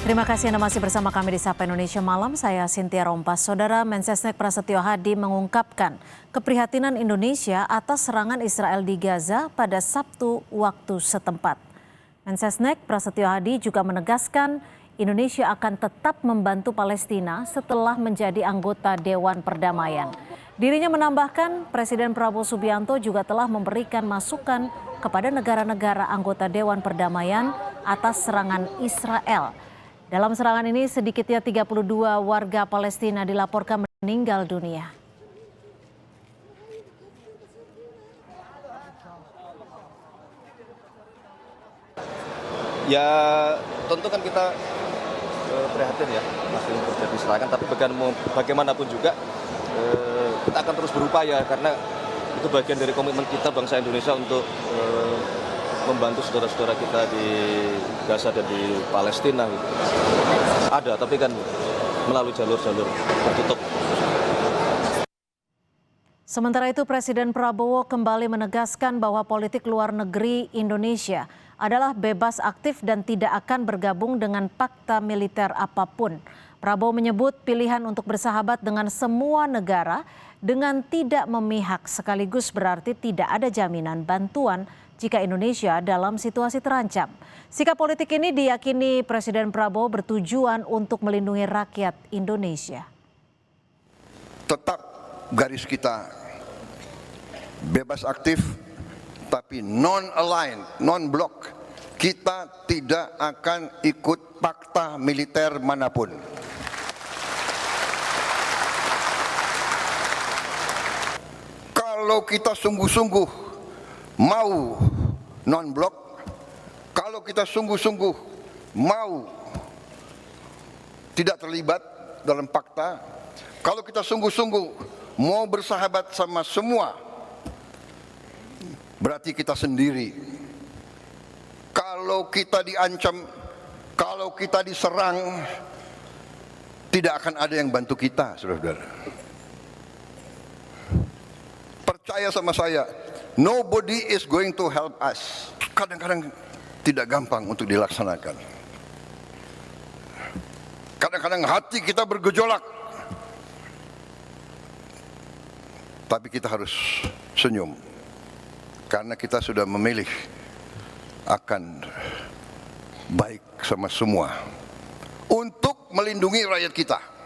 Terima kasih Anda masih bersama kami di Sapa Indonesia Malam. Saya Cynthia Rompas. Saudara Mensesnek Prasetyo Hadi mengungkapkan keprihatinan Indonesia atas serangan Israel di Gaza pada Sabtu waktu setempat. Mensesnek Prasetyo Hadi juga menegaskan Indonesia akan tetap membantu Palestina setelah menjadi anggota Dewan Perdamaian. Dirinya menambahkan Presiden Prabowo Subianto juga telah memberikan masukan kepada negara-negara anggota Dewan Perdamaian atas serangan Israel. Dalam serangan ini sedikitnya 32 warga Palestina dilaporkan meninggal dunia. Ya tentu kan kita prihatin ya masih terjadi serangan, tapi bagaimanapun juga kita akan terus berupaya karena itu bagian dari komitmen kita bangsa Indonesia untuk membantu saudara-saudara kita di Gaza dan di Palestina gitu. Ada, tapi kan melalui jalur-jalur tertutup. Sementara itu Presiden Prabowo kembali menegaskan bahwa politik luar negeri Indonesia adalah bebas aktif dan tidak akan bergabung dengan fakta militer apapun. Prabowo menyebut pilihan untuk bersahabat dengan semua negara dengan tidak memihak sekaligus berarti tidak ada jaminan bantuan jika Indonesia dalam situasi terancam. Sikap politik ini diyakini Presiden Prabowo bertujuan untuk melindungi rakyat Indonesia. Tetap garis kita bebas aktif tapi non-aligned, non-block. Kita tidak akan ikut fakta militer manapun. Kalau kita sungguh-sungguh mau non-blok, kalau kita sungguh-sungguh mau tidak terlibat dalam fakta, kalau kita sungguh-sungguh mau bersahabat sama semua, berarti kita sendiri. Kalau kita diancam, kalau kita diserang, tidak akan ada yang bantu kita, saudara-saudara. Percaya sama saya, nobody is going to help us. Kadang-kadang tidak gampang untuk dilaksanakan. Kadang-kadang hati kita bergejolak. Tapi kita harus senyum. Karena kita sudah memilih akan baik sama semua. Untuk melindungi rakyat kita.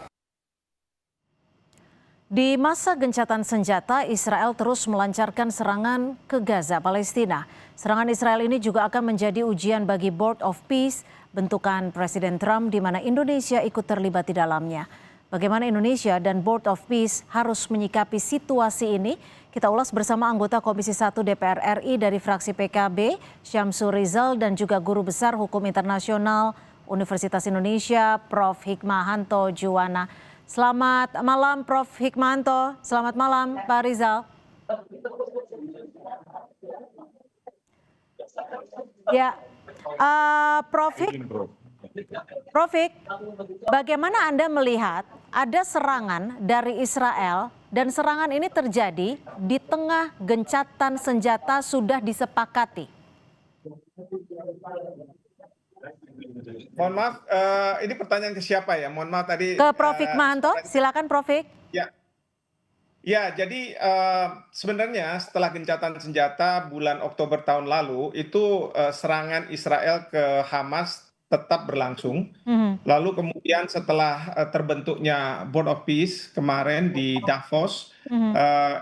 Di masa gencatan senjata, Israel terus melancarkan serangan ke Gaza, Palestina. Serangan Israel ini juga akan menjadi ujian bagi Board of Peace, bentukan Presiden Trump di mana Indonesia ikut terlibat di dalamnya. Bagaimana Indonesia dan Board of Peace harus menyikapi situasi ini? Kita ulas bersama anggota Komisi 1 DPR RI dari fraksi PKB, Syamsur Rizal, dan juga Guru Besar Hukum Internasional Universitas Indonesia, Prof. Hikmahanto Juwana. Selamat malam Prof. Hikmahanto, selamat malam Pak Rizal. Ya, Prof. Hik, bagaimana Anda melihat ada serangan dari Israel dan serangan ini terjadi di tengah gencatan senjata sudah disepakati? Mohon maaf, ini pertanyaan ke siapa ya? Mohon maaf tadi. Ke Prof. Hikmahanto, silakan Prof. Hik. Ya, jadi sebenarnya setelah gencatan senjata bulan Oktober tahun lalu, itu serangan Israel ke Hamas tetap berlangsung. Lalu kemudian setelah terbentuknya Board of Peace kemarin di Davos,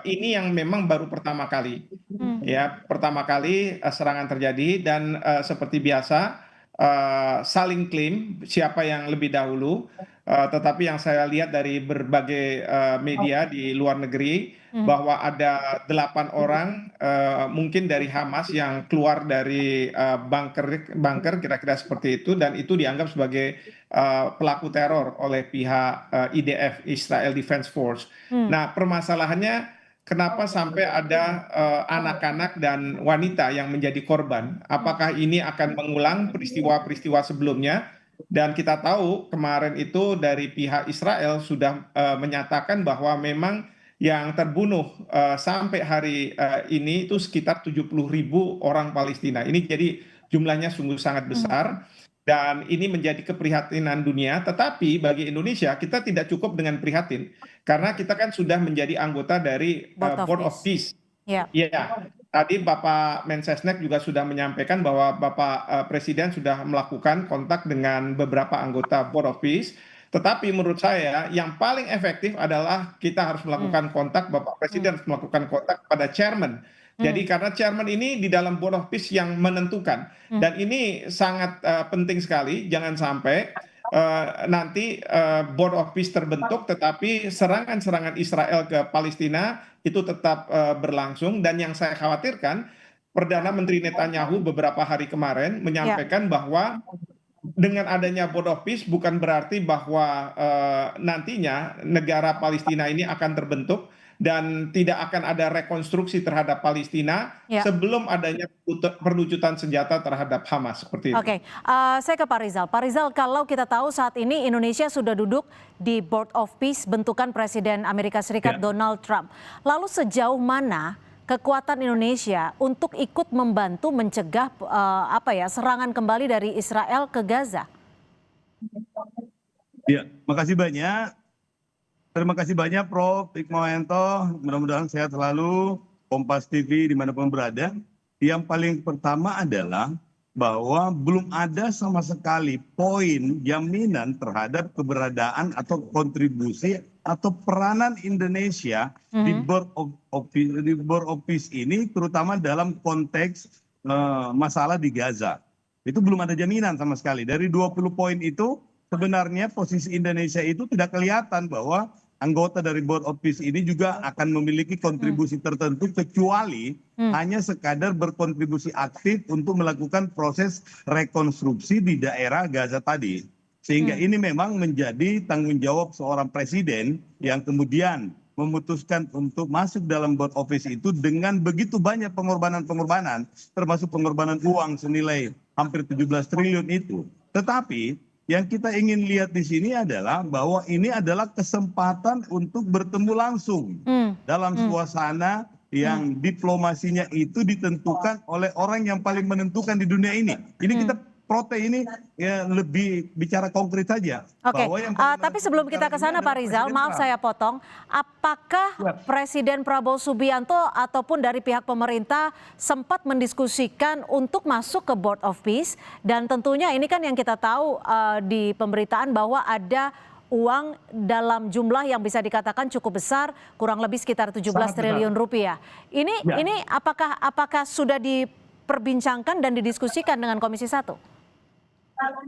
ini yang memang baru pertama kali. Ya, pertama kali serangan terjadi dan seperti biasa saling klaim siapa yang lebih dahulu. Tetapi yang saya lihat dari berbagai media di luar negeri bahwa ada 8 orang mungkin dari Hamas yang keluar dari bunker kira-kira seperti itu, dan itu dianggap sebagai pelaku teror oleh pihak IDF, Israel Defense Force. Nah, permasalahannya kenapa sampai ada anak-anak dan wanita yang menjadi korban? Apakah ini akan mengulang peristiwa-peristiwa sebelumnya? Dan kita tahu kemarin itu dari pihak Israel sudah menyatakan bahwa memang yang terbunuh sampai hari ini itu sekitar 70.000 orang Palestina. Ini jadi jumlahnya sungguh sangat besar. dan ini menjadi keprihatinan dunia. Tetapi bagi Indonesia kita tidak cukup dengan prihatin karena kita kan sudah menjadi anggota dari Board of Peace. Ya. Iya, tadi Bapak Mensesnek juga sudah menyampaikan bahwa Bapak Presiden sudah melakukan kontak dengan beberapa anggota Board of Peace. Tetapi menurut saya yang paling efektif adalah kita harus melakukan kontak, Bapak Presiden harus melakukan kontak kepada chairman. Jadi karena chairman ini di dalam Board of Peace yang menentukan. Dan ini sangat penting sekali, jangan sampai nanti Board of Peace terbentuk tetapi serangan-serangan Israel ke Palestina itu tetap berlangsung. Dan yang saya khawatirkan, Perdana Menteri Netanyahu beberapa hari kemarin menyampaikan bahwa dengan adanya Board of Peace bukan berarti bahwa nantinya negara Palestina ini akan terbentuk dan tidak akan ada rekonstruksi terhadap Palestina sebelum adanya perlucutan senjata terhadap Hamas seperti itu. Oke, saya ke Pak Rizal. Pak Rizal, kalau kita tahu saat ini Indonesia sudah duduk di Board of Peace bentukan Presiden Amerika Serikat Donald Trump. Lalu sejauh mana kekuatan Indonesia untuk ikut membantu mencegah serangan kembali dari Israel ke Gaza? Ya, makasih banyak. Terima kasih banyak Prof. Hikmawanto, mudah-mudahan sehat selalu, Kompas TV dimanapun berada. Yang paling pertama adalah bahwa belum ada sama sekali poin jaminan terhadap keberadaan atau kontribusi atau peranan Indonesia di Board of Peace ini, terutama dalam konteks masalah di Gaza. Itu belum ada jaminan sama sekali. Dari 20 poin itu, sebenarnya posisi Indonesia itu tidak kelihatan bahwa anggota dari Board of Peace ini juga akan memiliki kontribusi tertentu kecuali hanya sekadar berkontribusi aktif untuk melakukan proses rekonstruksi di daerah Gaza tadi. Sehingga ini memang menjadi tanggung jawab seorang presiden yang kemudian memutuskan untuk masuk dalam Board of Peace itu dengan begitu banyak pengorbanan-pengorbanan, termasuk pengorbanan uang senilai hampir 17 triliun itu. Tetapi yang kita ingin lihat di sini adalah bahwa ini adalah kesempatan untuk bertemu langsung dalam suasana yang diplomasinya itu ditentukan oleh orang yang paling menentukan di dunia ini. Ini kita Prote ini ya lebih bicara konkret saja. Oke, tapi sebelum kita ke sana Pak Rizal, maaf saya potong. Apakah Presiden Prabowo Subianto ataupun dari pihak pemerintah sempat mendiskusikan untuk masuk ke Board of Peace? Dan tentunya ini kan yang kita tahu di pemberitaan bahwa ada uang dalam jumlah yang bisa dikatakan cukup besar, kurang lebih sekitar 17 triliun rupiah. Ini apakah sudah diperbincangkan dan didiskusikan dengan Komisi 1?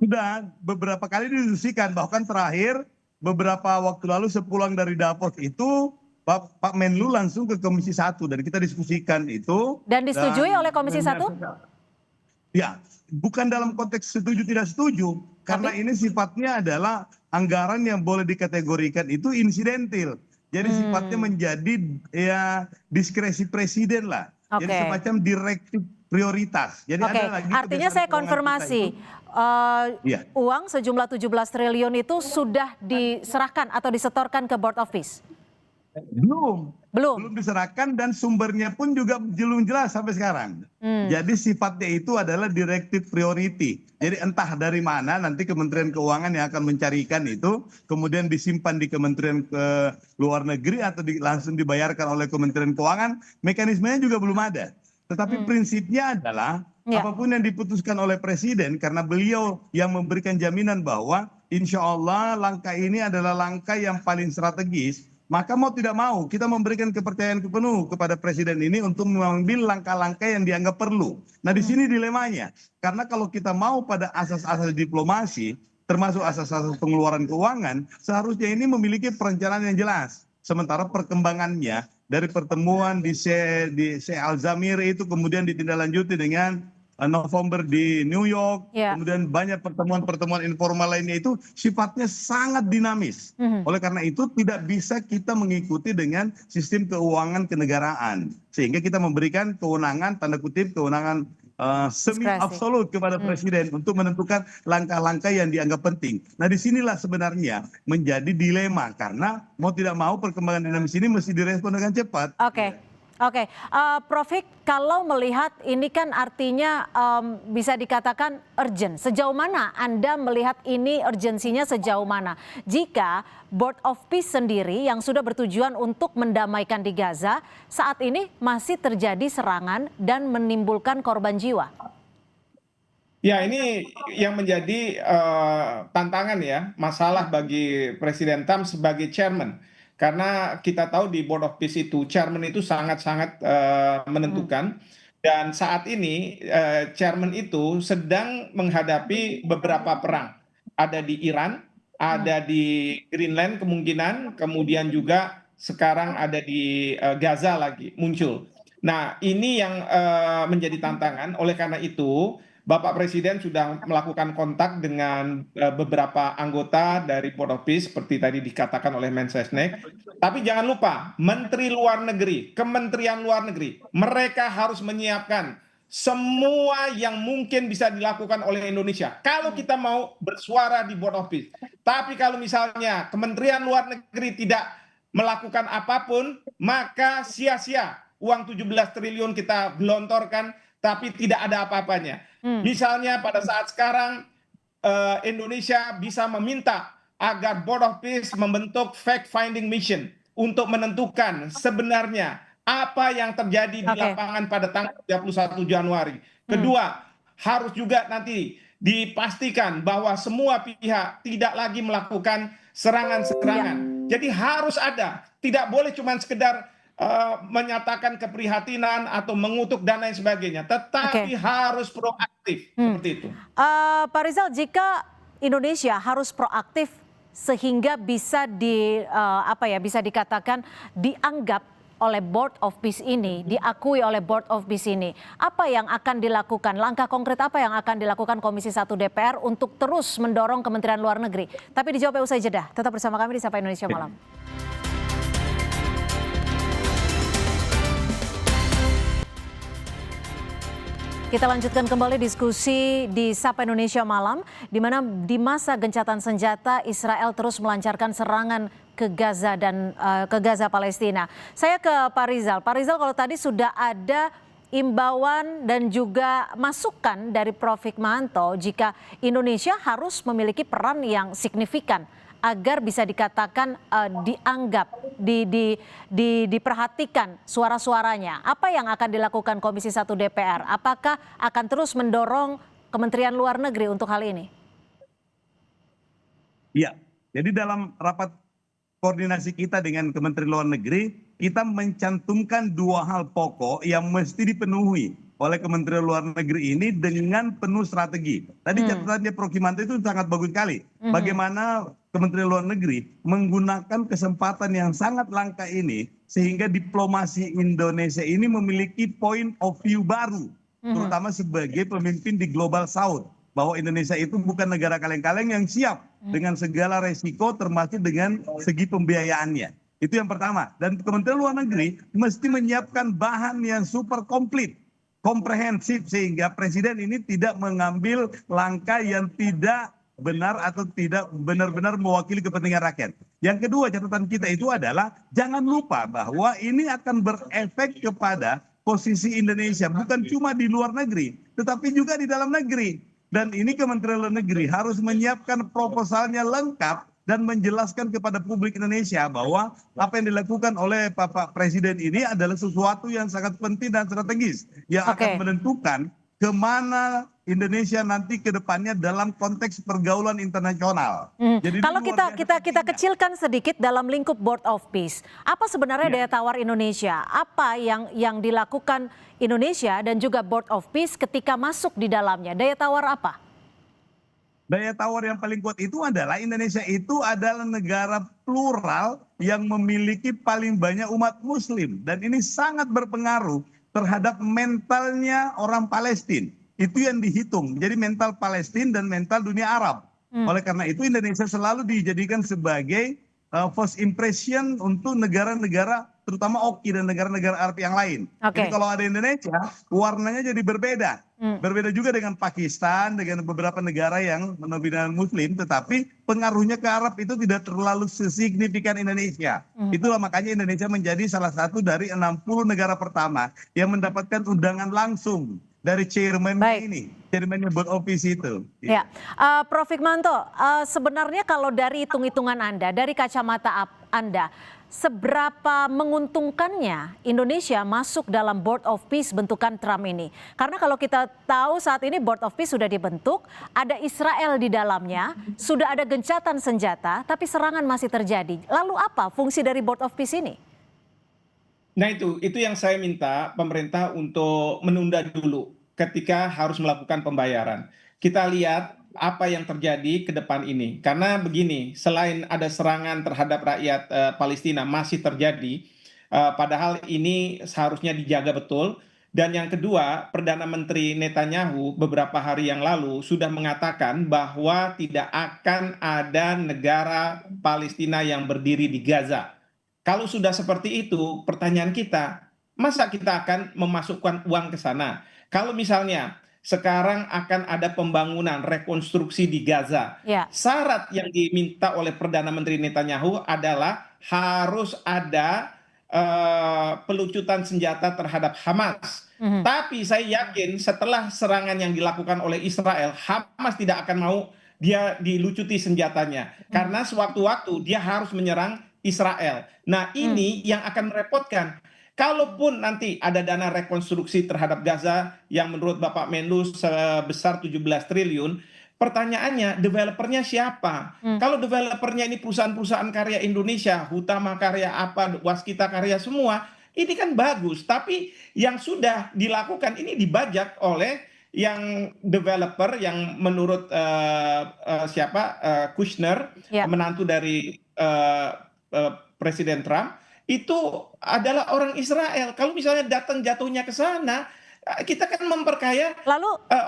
Sudah beberapa kali didiskusikan, bahkan terakhir beberapa waktu lalu sepulang dari Davos itu Pak Menlu langsung ke Komisi 1 dan kita diskusikan itu. Dan disetujui oleh Komisi 1? Ya, bukan dalam konteks setuju tidak setuju, karena ini sifatnya adalah anggaran yang boleh dikategorikan itu insidentil. Jadi sifatnya menjadi ya diskresi presiden lah. Jadi semacam direktif prioritas. Jadi ada lagi artinya saya konfirmasi, uang sejumlah 17 triliun itu sudah diserahkan atau disetorkan ke Board of Peace? Belum diserahkan dan sumbernya pun juga belum jelas sampai sekarang. Jadi sifatnya itu adalah direktif priority. Jadi entah dari mana nanti Kementerian Keuangan yang akan mencarikan itu, kemudian disimpan di Kementerian Luar Negeri atau langsung dibayarkan oleh Kementerian Keuangan, mekanismenya juga belum ada. Tetapi prinsipnya adalah apapun yang diputuskan oleh Presiden, karena beliau yang memberikan jaminan bahwa insya Allah langkah ini adalah langkah yang paling strategis, maka mau tidak mau kita memberikan kepercayaan penuh kepada Presiden ini untuk mengambil langkah-langkah yang dianggap perlu. Nah di sini dilemanya, karena kalau kita mau pada asas-asas diplomasi, termasuk asas-asas pengeluaran keuangan, seharusnya ini memiliki perencanaan yang jelas. Sementara perkembangannya dari pertemuan di Al-Zamir itu kemudian ditindaklanjuti dengan November di New York, kemudian banyak pertemuan-pertemuan informal lainnya itu sifatnya sangat dinamis. Oleh karena itu tidak bisa kita mengikuti dengan sistem keuangan kenegaraan. Sehingga kita memberikan kewenangan, tanda kutip kewenangan semi absolut kepada Presiden untuk menentukan langkah-langkah yang dianggap penting. Nah disinilah sebenarnya menjadi dilema, karena mau tidak mau perkembangan dinamis ini mesti direspon dengan cepat. Oke, Prof Hik, kalau melihat ini kan artinya bisa dikatakan urgent. Sejauh mana Anda melihat ini urgensinya sejauh mana? Jika Board of Peace sendiri yang sudah bertujuan untuk mendamaikan di Gaza, saat ini masih terjadi serangan dan menimbulkan korban jiwa. Ya, ini yang menjadi tantangan ya, masalah bagi Presiden Trump sebagai chairman. Karena kita tahu di Board of Peace itu, chairman itu sangat-sangat menentukan. Dan saat ini chairman itu sedang menghadapi beberapa perang. Ada di Iran, ada di Greenland kemungkinan, kemudian juga sekarang ada di Gaza lagi muncul. Nah, ini yang menjadi tantangan. Oleh karena itu, Bapak Presiden sudah melakukan kontak dengan beberapa anggota dari Board of Peace seperti tadi dikatakan oleh Mensesnek. Tapi jangan lupa, Menteri Luar Negeri, Kementerian Luar Negeri, mereka harus menyiapkan semua yang mungkin bisa dilakukan oleh Indonesia. Kalau kita mau bersuara di Board of Peace. Tapi kalau misalnya Kementerian Luar Negeri tidak melakukan apapun, maka sia-sia uang 17 triliun kita gelontorkan, tapi tidak ada apa-apanya. Misalnya pada saat sekarang Indonesia bisa meminta agar Board of Peace membentuk fact-finding mission untuk menentukan sebenarnya apa yang terjadi di lapangan pada tanggal 31 Januari. Kedua, harus juga nanti dipastikan bahwa semua pihak tidak lagi melakukan serangan-serangan. Jadi harus ada, tidak boleh cuma sekedar menyatakan keprihatinan atau mengutuk dan lain sebagainya, tetapi harus proaktif seperti itu. Pak Rizal, jika Indonesia harus proaktif sehingga bisa bisa dikatakan dianggap oleh Board of Peace ini, diakui oleh Board of Peace ini, apa yang akan dilakukan? Langkah konkret apa yang akan dilakukan Komisi 1 DPR untuk terus mendorong Kementerian Luar Negeri? Tapi dijawab usai jeda. Tetap bersama kami di Sapa Indonesia Malam. Kita lanjutkan kembali diskusi di Sapa Indonesia Malam, di mana di masa gencatan senjata Israel terus melancarkan serangan ke Gaza dan ke Gaza Palestina. Saya ke Pak Rizal. Pak Rizal, kalau tadi sudah ada imbauan dan juga masukan dari Prof Hikmahanto jika Indonesia harus memiliki peran yang signifikan agar bisa dikatakan dianggap, diperhatikan suara-suaranya. Apa yang akan dilakukan Komisi 1 DPR? Apakah akan terus mendorong Kementerian Luar Negeri untuk hal ini? Iya, jadi dalam rapat koordinasi kita dengan Kementerian Luar Negeri, kita mencantumkan dua hal pokok yang mesti dipenuhi oleh Kementerian Luar Negeri ini dengan penuh strategi. Tadi catatannya Prof Hikmahanto itu sangat bagus sekali. Bagaimana Kementerian Luar Negeri menggunakan kesempatan yang sangat langka ini sehingga diplomasi Indonesia ini memiliki point of view baru, terutama sebagai pemimpin di Global South, bahwa Indonesia itu bukan negara kaleng-kaleng yang siap dengan segala resiko termasuk dengan segi pembiayaannya. Itu yang pertama. Dan Kementerian Luar Negeri mesti menyiapkan bahan yang super komplit, komprehensif, sehingga Presiden ini tidak mengambil langkah yang tidak benar atau tidak benar-benar mewakili kepentingan rakyat. Yang kedua, catatan kita itu adalah jangan lupa bahwa ini akan berefek kepada posisi Indonesia bukan cuma di luar negeri, tetapi juga di dalam negeri. Dan ini Kementerian Luar Negeri harus menyiapkan proposalnya lengkap dan menjelaskan kepada publik Indonesia bahwa apa yang dilakukan oleh Bapak Presiden ini adalah sesuatu yang sangat penting dan strategis yang akan menentukan kemana Indonesia nanti ke depannya dalam konteks pergaulan internasional. Jadi kalau kita kecilkan sedikit dalam lingkup Board of Peace, apa sebenarnya daya tawar Indonesia? Apa yang dilakukan Indonesia dan juga Board of Peace ketika masuk di dalamnya? Daya tawar apa? Daya tawar yang paling kuat itu adalah Indonesia itu adalah negara plural yang memiliki paling banyak umat Muslim. Dan ini sangat berpengaruh terhadap mentalnya orang Palestina. Itu yang dihitung. Jadi mental Palestina dan mental dunia Arab. Oleh karena itu Indonesia selalu dijadikan sebagai first impression untuk negara-negara terutama Oki dan negara-negara Arab yang lain. Oke. Jadi kalau ada Indonesia, warnanya jadi berbeda. Berbeda juga dengan Pakistan, dengan beberapa negara yang mendominasi Muslim, tetapi pengaruhnya ke Arab itu tidak terlalu sesignifikan Indonesia. Itulah makanya Indonesia menjadi salah satu dari 60 negara pertama yang mendapatkan undangan langsung dari chairman-nya ini, chairman-nya board office itu. Ya, Prof. Hikmanto, sebenarnya kalau dari hitung-hitungan Anda, dari kacamata Anda, seberapa menguntungkannya Indonesia masuk dalam Board of Peace bentukan Trump ini? Karena kalau kita tahu saat ini Board of Peace sudah dibentuk, ada Israel di dalamnya, sudah ada gencatan senjata, tapi serangan masih terjadi. Lalu apa fungsi dari Board of Peace ini? Nah itu yang saya minta pemerintah untuk menunda dulu ketika harus melakukan pembayaran. Kita lihat apa yang terjadi ke depan ini. Karena begini, selain ada serangan terhadap rakyat Palestina masih terjadi, padahal ini seharusnya dijaga betul. Dan yang kedua, Perdana Menteri Netanyahu beberapa hari yang lalu sudah mengatakan bahwa tidak akan ada negara Palestina yang berdiri di Gaza. Kalau sudah seperti itu, pertanyaan kita, masa kita akan memasukkan uang ke sana? Kalau misalnya sekarang akan ada pembangunan rekonstruksi di Gaza, syarat yang diminta oleh Perdana Menteri Netanyahu adalah harus ada pelucutan senjata terhadap Hamas. Tapi saya yakin setelah serangan yang dilakukan oleh Israel, Hamas tidak akan mau dia dilucuti senjatanya. Karena sewaktu-waktu dia harus menyerang Israel. Nah ini yang akan merepotkan. Kalaupun nanti ada dana rekonstruksi terhadap Gaza yang menurut Bapak Menlu sebesar 17 triliun, pertanyaannya developernya siapa? Kalau developernya ini perusahaan-perusahaan karya Indonesia, Hutama Karya apa, Waskita Karya semua, ini kan bagus. Tapi yang sudah dilakukan ini dibajak oleh yang developer yang menurut Kushner, menantu dari Presiden Trump, itu adalah orang Israel. Kalau misalnya datang jatuhnya ke sana, kita kan memperkaya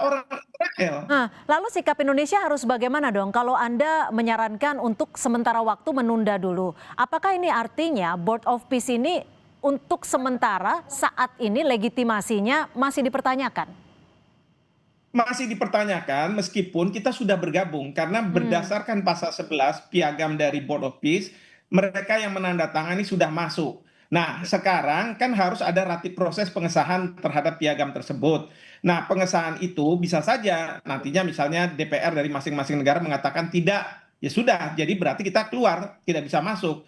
orang Israel. Lalu sikap Indonesia harus bagaimana dong? Kalau Anda menyarankan untuk sementara waktu menunda dulu, apakah ini artinya Board of Peace ini untuk sementara saat ini legitimasinya masih dipertanyakan? Masih dipertanyakan meskipun kita sudah bergabung, karena berdasarkan pasal 11 piagam dari Board of Peace, mereka yang menandatangani sudah masuk. Nah, sekarang kan harus ada proses pengesahan terhadap piagam tersebut. Nah, pengesahan itu bisa saja nantinya misalnya DPR dari masing-masing negara mengatakan tidak, ya sudah, jadi berarti kita keluar, tidak bisa masuk.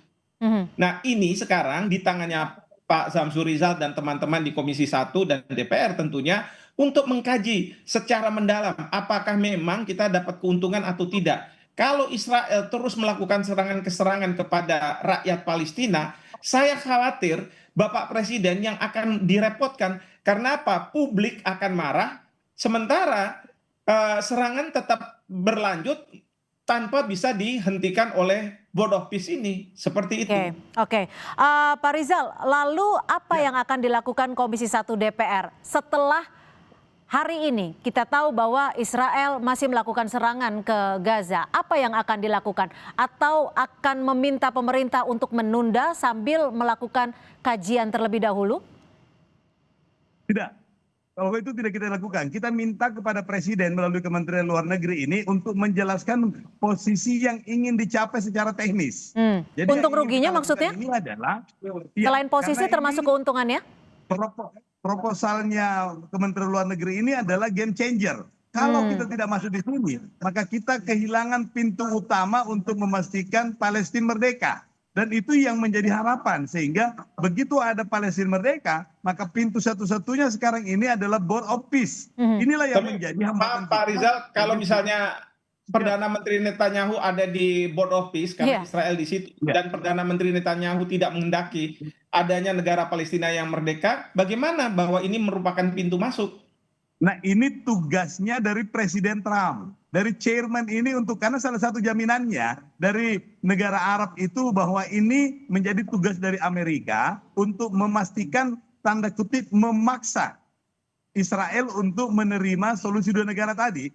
Nah, ini sekarang di tangannya Pak Samsur Rizal dan teman-teman di Komisi 1 dan DPR tentunya untuk mengkaji secara mendalam apakah memang kita dapat keuntungan atau tidak. Kalau Israel terus melakukan serangan-keserangan kepada rakyat Palestina, saya khawatir Bapak Presiden yang akan direpotkan. Karena apa? Publik akan marah, sementara serangan tetap berlanjut tanpa bisa dihentikan oleh Board of Peace ini. Seperti itu. Oke. Pak Rizal, lalu apa yang akan dilakukan Komisi 1 DPR setelah hari ini kita tahu bahwa Israel masih melakukan serangan ke Gaza? Apa yang akan dilakukan? Atau akan meminta pemerintah untuk menunda sambil melakukan kajian terlebih dahulu? Tidak. Kalau itu tidak kita lakukan. Kita minta kepada Presiden melalui Kementerian Luar Negeri ini untuk menjelaskan posisi yang ingin dicapai secara teknis. Jadi untung ruginya maksudnya? Ini adalah, selain posisi termasuk keuntungannya? Proposalnya Kementerian Luar Negeri ini adalah game changer. Kalau kita tidak masuk di sini, maka kita kehilangan pintu utama untuk memastikan Palestina merdeka. Dan itu yang menjadi harapan. Sehingga begitu ada Palestina merdeka, maka pintu satu-satunya sekarang ini adalah Board of Peace. Inilah yang menjadi hambatan. Pak Rizal, kalau misalnya Perdana Menteri Netanyahu ada di Board of Peace karena Israel di situ, dan Perdana Menteri Netanyahu tidak menghendaki adanya negara Palestina yang merdeka, bagaimana bahwa ini merupakan pintu masuk? Nah, ini tugasnya dari Presiden Trump, dari chairman ini untuk, karena salah satu jaminannya dari negara Arab itu bahwa ini menjadi tugas dari Amerika untuk memastikan tanda kutip memaksa Israel untuk menerima solusi dua negara tadi.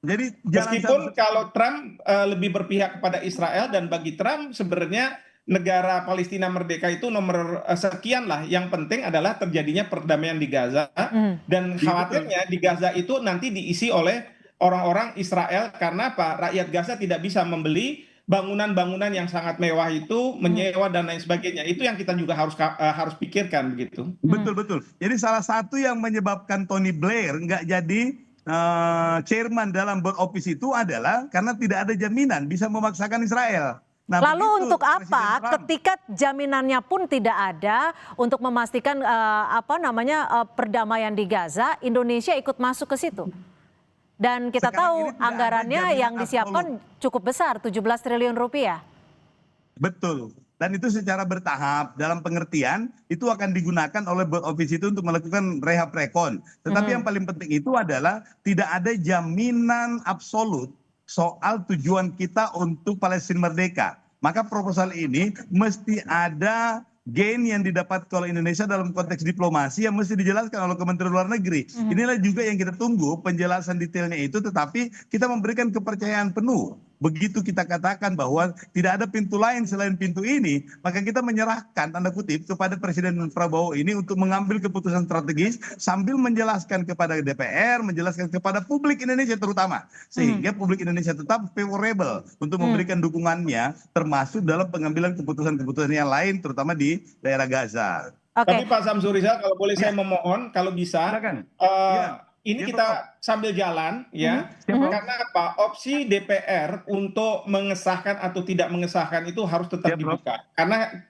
Jadi meskipun kalau Trump lebih berpihak kepada Israel, dan bagi Trump sebenarnya negara Palestina merdeka itu nomor sekian lah. Yang penting adalah terjadinya perdamaian di Gaza, dan khawatirnya di Gaza itu nanti diisi oleh orang-orang Israel. Karena apa? Rakyat Gaza tidak bisa membeli bangunan-bangunan yang sangat mewah itu, menyewa dan lain sebagainya. Itu yang kita juga harus pikirkan begitu. Betul. Jadi salah satu yang menyebabkan Tony Blair nggak jadi chairman dalam board office itu adalah karena tidak ada jaminan bisa memaksakan Israel. Nah, Lalu begitu untuk Presiden apa Trump. ketika jaminannya pun tidak ada untuk memastikan perdamaian di Gaza, Indonesia ikut masuk ke situ? Dan kita Sekarang tahu ini tidak ada anggarannya jaminan yang disiapkan cukup besar, 17 triliun rupiah. Betul. Dan itu secara bertahap, dalam pengertian itu akan digunakan oleh board office itu untuk melakukan rehab rekon. Tetapi yang paling penting itu adalah tidak ada jaminan absolut soal tujuan kita untuk Palestina merdeka. Maka proposal ini mesti ada gain yang didapat oleh Indonesia dalam konteks diplomasi yang mesti dijelaskan oleh Kementerian Luar Negeri. Inilah juga yang kita tunggu penjelasan detailnya itu, tetapi kita memberikan kepercayaan penuh. Begitu kita katakan bahwa tidak ada pintu lain selain pintu ini, maka kita menyerahkan tanda kutip kepada Presiden Prabowo ini untuk mengambil keputusan strategis sambil menjelaskan kepada DPR, menjelaskan kepada publik Indonesia terutama, sehingga publik Indonesia tetap favorable untuk memberikan dukungannya, termasuk dalam pengambilan keputusan-keputusan yang lain, terutama di daerah Gaza. Tapi Pak Samsuri, kalau boleh saya memohon, kalau bisa, Silakan. ini kita sambil jalan ya, karena apa? Opsi DPR untuk mengesahkan atau tidak mengesahkan itu harus tetap dibuka. Karena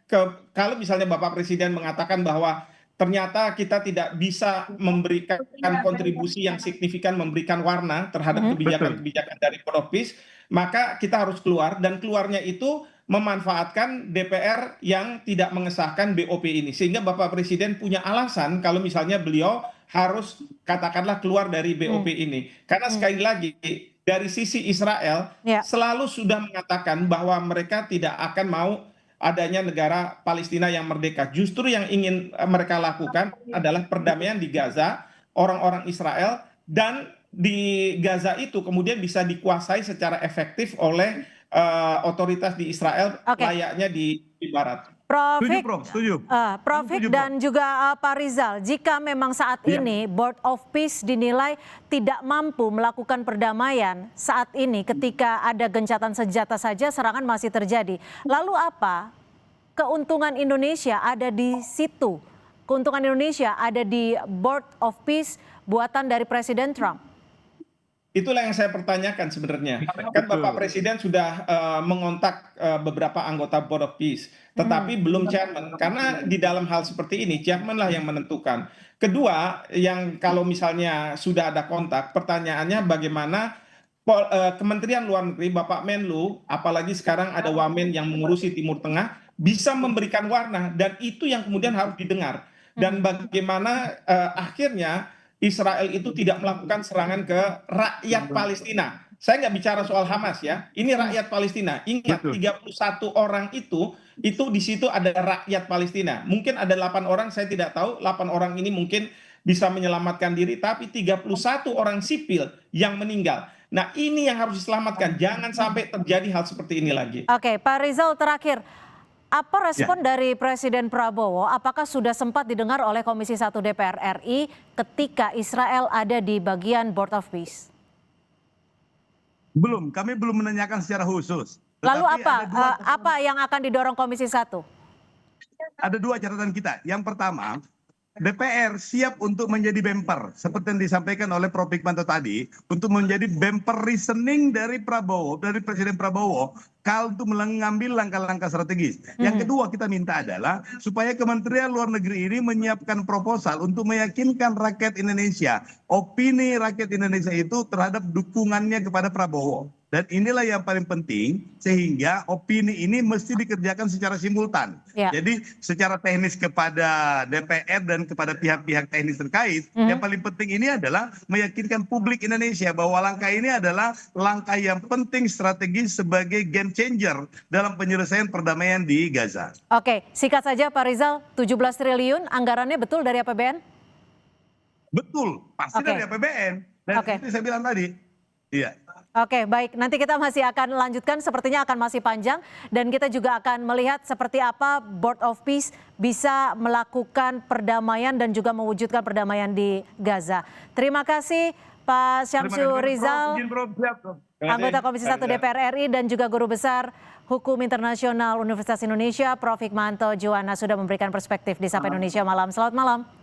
kalau misalnya Bapak Presiden mengatakan bahwa ternyata kita tidak bisa memberikan kontribusi yang signifikan, memberikan warna terhadap kebijakan-kebijakan dari Board of Peace, maka kita harus keluar, dan keluarnya itu memanfaatkan DPR yang tidak mengesahkan BOP ini. Sehingga Bapak Presiden punya alasan kalau misalnya beliau harus katakanlah keluar dari BOP ini. Karena sekali lagi dari sisi Israel selalu sudah mengatakan bahwa mereka tidak akan mau adanya negara Palestina yang merdeka. Justru yang ingin mereka lakukan adalah perdamaian di Gaza, orang-orang Israel, dan di Gaza itu kemudian bisa dikuasai secara efektif oleh otoritas di Israel, layaknya di Barat. Prof Hik dan juga Pak Rizal, jika memang saat ini Board of Peace dinilai tidak mampu melakukan perdamaian saat ini, ketika ada gencatan senjata saja serangan masih terjadi, lalu apa keuntungan Indonesia ada di situ? Keuntungan Indonesia ada di Board of Peace buatan dari Presiden Trump? Itulah yang saya pertanyakan sebenarnya. Kan Bapak Presiden sudah mengontak beberapa anggota Board of Peace, tetapi belum chairman. Karena di dalam hal seperti ini, chairman lah yang menentukan. Kedua, yang kalau misalnya sudah ada kontak, pertanyaannya bagaimana Kementerian Luar Negeri, Bapak Menlu, apalagi sekarang ada Wamen yang mengurusi Timur Tengah, bisa memberikan warna, dan itu yang kemudian harus didengar. Dan bagaimana akhirnya Israel itu tidak melakukan serangan ke rakyat Palestina. Saya nggak bicara soal Hamas ya, ini rakyat Palestina. Ingat, 31 orang itu di situ ada rakyat Palestina. Mungkin ada 8 orang, saya tidak tahu, 8 orang ini mungkin bisa menyelamatkan diri, tapi 31 orang sipil yang meninggal. Nah, ini yang harus diselamatkan, jangan sampai terjadi hal seperti ini lagi. Oke, Pak Rizal, terakhir. Apa respon dari Presiden Prabowo? Apakah sudah sempat didengar oleh Komisi 1 DPR RI ketika Israel ada di bagian Board of Peace? Belum, kami belum menanyakan secara khusus. Lalu apa yang akan didorong Komisi 1? Ada dua catatan kita. Yang pertama, DPR siap untuk menjadi bumper seperti yang disampaikan oleh Prof Hikmanto tadi, untuk menjadi bumper reasoning dari Prabowo, dari Presiden Prabowo, kalau untuk mengambil langkah-langkah strategis. Yang kedua kita minta adalah supaya Kementerian Luar Negeri ini menyiapkan proposal untuk meyakinkan rakyat Indonesia, opini rakyat Indonesia itu terhadap dukungannya kepada Prabowo. Dan inilah yang paling penting, sehingga opini ini mesti dikerjakan secara simultan. Jadi secara teknis kepada DPR dan kepada pihak-pihak teknis terkait, yang paling penting ini adalah meyakinkan publik Indonesia bahwa langkah ini adalah langkah yang penting strategis sebagai game changer dalam penyelesaian perdamaian di Gaza. Oke, singkat saja Pak Rizal, 17 triliun anggarannya betul dari APBN? Betul, pasti dari APBN. Dan itu saya bilang tadi. Iya. Oke, baik. Nanti kita masih akan lanjutkan, sepertinya akan masih panjang. Dan kita juga akan melihat seperti apa Board of Peace bisa melakukan perdamaian dan juga mewujudkan perdamaian di Gaza. Terima kasih Pak Syamsu Rizal, anggota Komisi 1 DPR RI dan juga Guru Besar Hukum Internasional Universitas Indonesia, Prof. Hikmanto Juwana sudah memberikan perspektif di Sapa Indonesia Malam. Selamat malam.